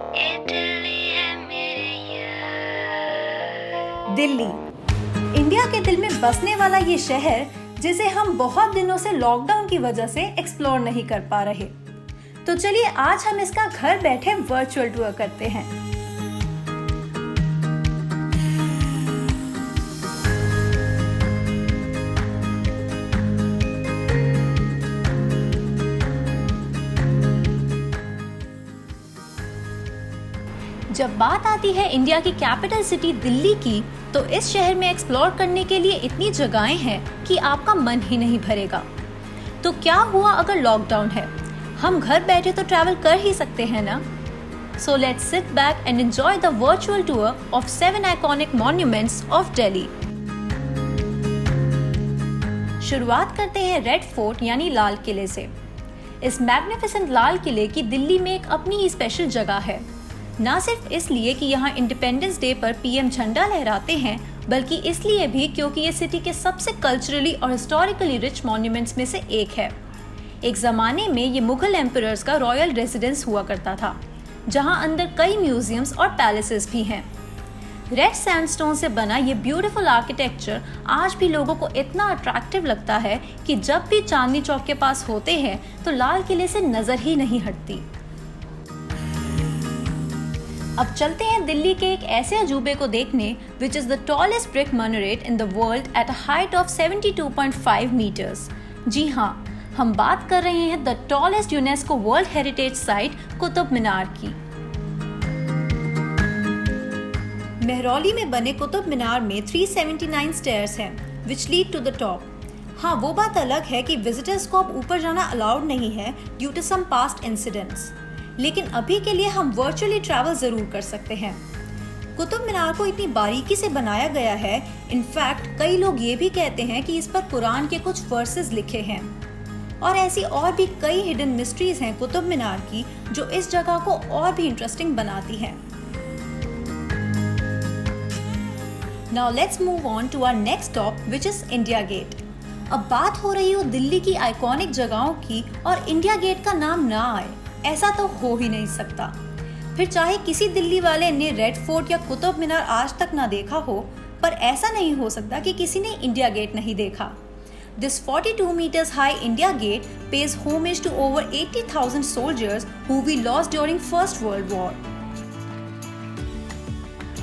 Italy है मेरे यार। दिल्ली, इंडिया के दिल में बसने वाला ये शहर जिसे हम बहुत दिनों से लॉकडाउन की वजह से एक्सप्लोर नहीं कर पा रहे। तो चलिए आज हम इसका घर बैठे वर्चुअल टूर करते हैं। जब बात आती है इंडिया की कैपिटल सिटी दिल्ली की, तो इस शहर में एक्सप्लोर करने के लिए इतनी जगहें हैं कि आपका मन ही नहीं भरेगा। तो क्या हुआ अगर लॉकडाउन है? हम घर बैठे तो ट्रैवल कर ही सकते हैं ना? So let's sit back and enjoy the virtual tour of 7 iconic monuments of Delhi. शुरुआत करते हैं रेड फोर्ट यानी लाल किले से। इस मैग्निफिसेंट लाल किले की दिल्ली में एक अपनी ही स्पेशल जगह है। न सिर्फ इसलिए कि यहाँ इंडिपेंडेंस डे पर पीएम झंडा लहराते हैं, बल्कि इसलिए भी क्योंकि ये सिटी के सबसे कल्चरली और हिस्टोरिकली रिच मॉन्यूमेंट्स में से एक है। एक ज़माने में ये मुगल एम्परर्स का रॉयल रेजिडेंस हुआ करता था, जहाँ अंदर कई म्यूजियम्स और पैलेसेस भी हैं। रेड सैंडस्टोन से बना ये ब्यूटीफुल आर्किटेक्चर आज भी लोगों को इतना अट्रैक्टिव लगता है कि जब भी चांदनी चौक के पास होते हैं तो लाल किले से नज़र ही नहीं हटती। अब चलते हैं दिल्ली के एक ऐसे अजूबे को देखने which is the tallest brick minaret in the world at a height of 72.5 metres. जी हाँ, हम बात कर रहे हैं the tallest UNESCO world heritage site Qutub Minar की। मेहरौली में बने कुतुब मीनार में 379 स्टेयर्स हैं which lead to the top. हाँ, वो बात अलग है कि विजिटर्स को अब ऊपर जाना अलाउड नहीं है due to some past incidents, लेकिन अभी के लिए हम वर्चुअली ट्रैवल जरूर कर सकते हैं। कुतुब मीनार को इतनी बारीकी से बनाया गया है, इनफैक्ट कई लोग ये भी कहते हैं कि इस पर कुरान के कुछ वर्सेस लिखे हैं। और ऐसी और भी कई हिडन मिस्ट्रीज हैं कुतुब मीनार की, जो इस जगह को और भी इंटरेस्टिंग बनाती हैं। Now let's move on to our next stop which is India Gate. अब बात हो रही हो दिल्ली की आइकॉनिक जगहों की और इंडिया गेट का नाम ना आए, ऐसा तो हो ही नहीं सकता। फिर चाहे किसी दिल्ली वाले ने रेड फोर्ट या कुतुब मीनार आज तक ना देखा हो, पर ऐसा नहीं हो सकता कि किसी ने इंडिया गेट नहीं देखा। This 42 meters high India Gate pays homage to over 80,000 soldiers who we lost during First World War.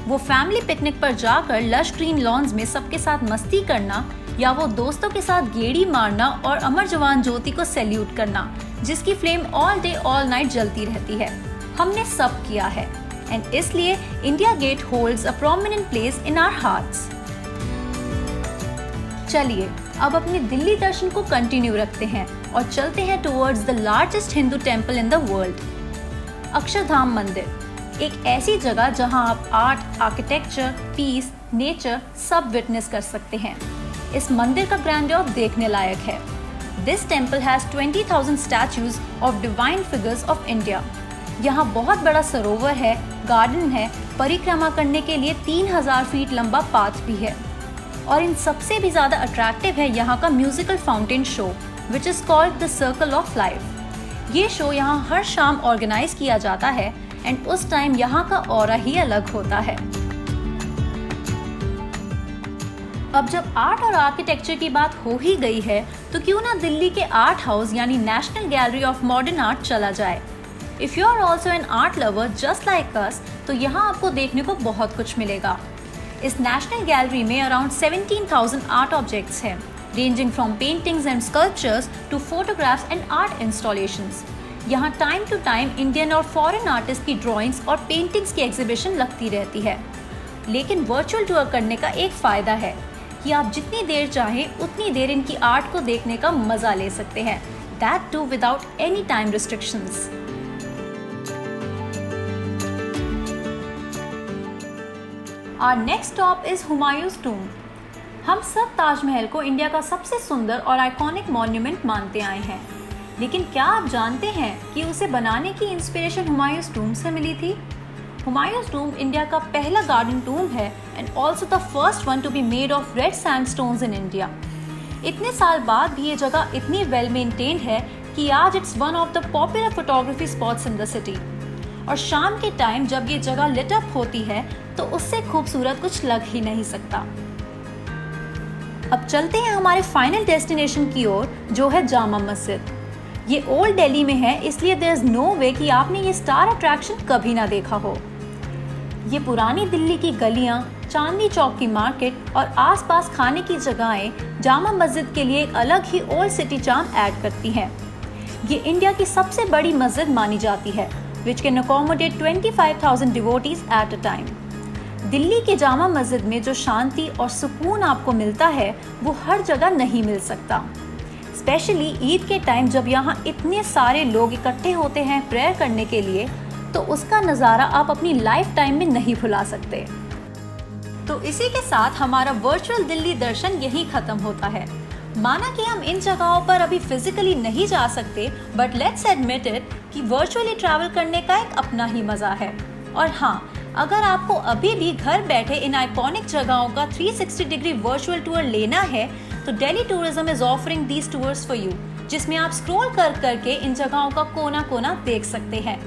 वो फैमिली पिकनिक पर जाकर लश ग्रीन लॉन्स में सबके साथ मस्ती करना, या वो दोस्तों के साथ गेड़ी मारना और अमर जवान ज्योति को सैल्यूट करना, जिसकी flame all day all night जलती रहती है, हमने सब किया है। एंड इसलिए India Gate holds a prominent place in our hearts. चलिए अब अपने दिल्ली दर्शन को कंटिन्यू रखते हैं और चलते हैं towards the largest Hindu temple in the world, Akshardham मंदिर। एक ऐसी जगह जहां आप आर्ट, आर्किटेक्चर, पीस, नेचर सब विटनेस कर सकते हैं। इस मंदिर का ग्रैंडियर देखने लायक है। This temple has 20,000 statues of divine figures of India. यहाँ बहुत बड़ा सरोवर है, गार्डन है, परिक्रमा करने के लिए 3000 फीट लंबा पाथ भी है। और इन सबसे भी ज़्यादा अट्रैक्टिव है यहाँ का musical fountain show which is called the circle of life. ये शो यहाँ हर शाम ऑर्गेनाइज किया जाता है एंड उस टाइम यहाँ का ऑरा ही अलग होता है। अब जब आर्ट और आर्किटेक्चर की बात हो ही गई है, तो क्यों ना दिल्ली के आर्ट हाउस यानी national gallery of modern art चला जाए। If you are also an art lover just like us, तो यहाँ आपको देखने को बहुत कुछ मिलेगा। इस नेशनल गैलरी में अराउंड 17,000 आर्ट ऑब्जेक्ट्स हैं, ranging from paintings and sculptures to photographs and art installations. यहाँ टाइम टू टाइम इंडियन और फॉरेन आर्टिस्ट की ड्राइंग्स और पेंटिंग्स की एग्जीबिशन लगती रहती है। लेकिन वर्चुअल टूर करने का एक फ़ायदा है कि आप जितनी देर चाहें उतनी देर इनकी आर्ट को देखने का मज़ा ले सकते हैं, that too without any time restrictions. Our next stop is Humayun's tomb. हम सब ताजमहल को इंडिया का सबसे सुंदर और आइकॉनिक मॉन्यूमेंट मानते आए हैं, लेकिन क्या आप जानते हैं कि उसे बनाने की इंस्पिरेशन हुमायूंस टूम से मिली थी? हुमायूंस टूम इंडिया का पहला गार्डन टूम है and also the first one to be made of red sandstones in India. इतने साल बाद भी ये जगह इतनी वेल मेंटेन्ड है कि आज it's one of the popular photography spots in the city. और शाम के टाइम जब ये जगह लिट अप होती है तो उससे खूबसूरत कुछ लग ही नहीं सकता। अब चलते हैं हमारे फाइनल डेस्टिनेशन की ओर, जो है जामा मस्जिद। ये ओल्ड दिल्ली में है, इसलिए देयर इज नो वे कि आपने ये स्टार अट्रैक्शन कभी ना देखा हो। ये पुरानी दिल्ली की गलियां, चांदनी चौक की मार्केट और आसपास खाने की जगहें जामा मस्जिद के लिए एक अलग ही ओल्ड सिटी चार्म ऐड करती हैं। ये इंडिया की सबसे बड़ी मस्जिद मानी जाती है, which can accommodate 25,000 devotees at a time. Delhi के जामा मस्जिद में जो शांति और सुकून आपको मिलता है वो हर जगह नहीं मिल सकता। स्पेशली ईद के टाइम जब यहाँ इतने सारे लोग इकट्ठे होते हैं प्रेयर करने के लिए, तो उसका नज़ारा आप अपनी लाइफ टाइम में नहीं भुला सकते। तो इसी के साथ हमारा वर्चुअल दिल्ली दर्शन यहीं खत्म होता है। माना कि हम इन जगहों पर अभी फिजिकली नहीं जा सकते, बट लेट्स एडमिट इट कि वर्चुअली ट्रैवल करने का एक अपना ही मज़ा है। और हाँ, अगर आपको अभी भी घर बैठे इन आइकॉनिक जगहों का 360 डिग्री वर्चुअल टूर लेना है तो Delhi tourism is offering these tours for you, जिसमें आप स्क्रॉल करके इन जगहों का कोना कोना देख सकते हैं।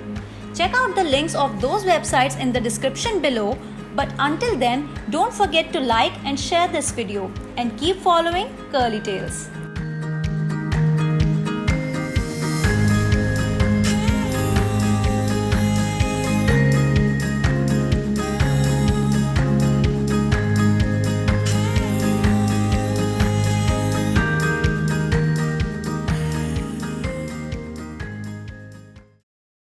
Check out the links of those websites in the description below, but until then, don't forget to like and share this video and keep following Curly Tales.